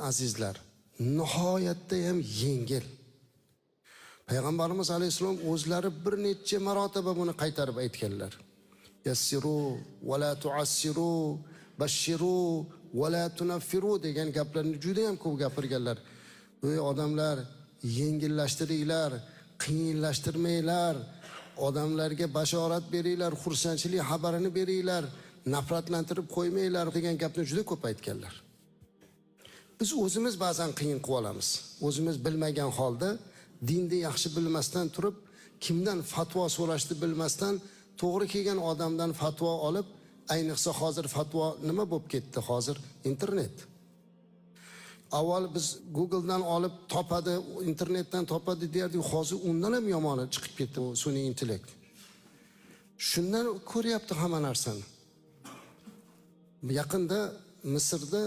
azizlar, nihoyatda ham yengil. Payg'ambarimiz alayhissalom o'zlari bir necha marotaba buni qaytarib aytganlar. Yassiru va la tu'assiru, bashiru va la tunaffiru degan gaplarni juda ham ko'p gapirganlar. Ey odamlar, yengillashtiringlar, qiyinlashtirmanglar, odamlarga bashorat beringlar, xursandchilik xabarini beringlar, nafratlantirib qo'ymanglar degan gapni juda ko'p aytganlar. Biz o'zimiz ba'zan qiyin qilib olamiz. O'zimiz bilmagan holda dinni yaxshi bilmasdan turib, kimdan fatvo so'rashni bilmasdan to'g'ri kelgan odamdan fatvo olib, ayniqsa hozir fatvo nima bo'lib ketdi? Hozir internet. Avval biz Google'dan olib topadi, internetdan topadi derdik, hozir undan ham yomoni chiqib ketdi bu sun'iy intellekt. Shundan ko'ryapti hamma narsani. Yaqinda Misrda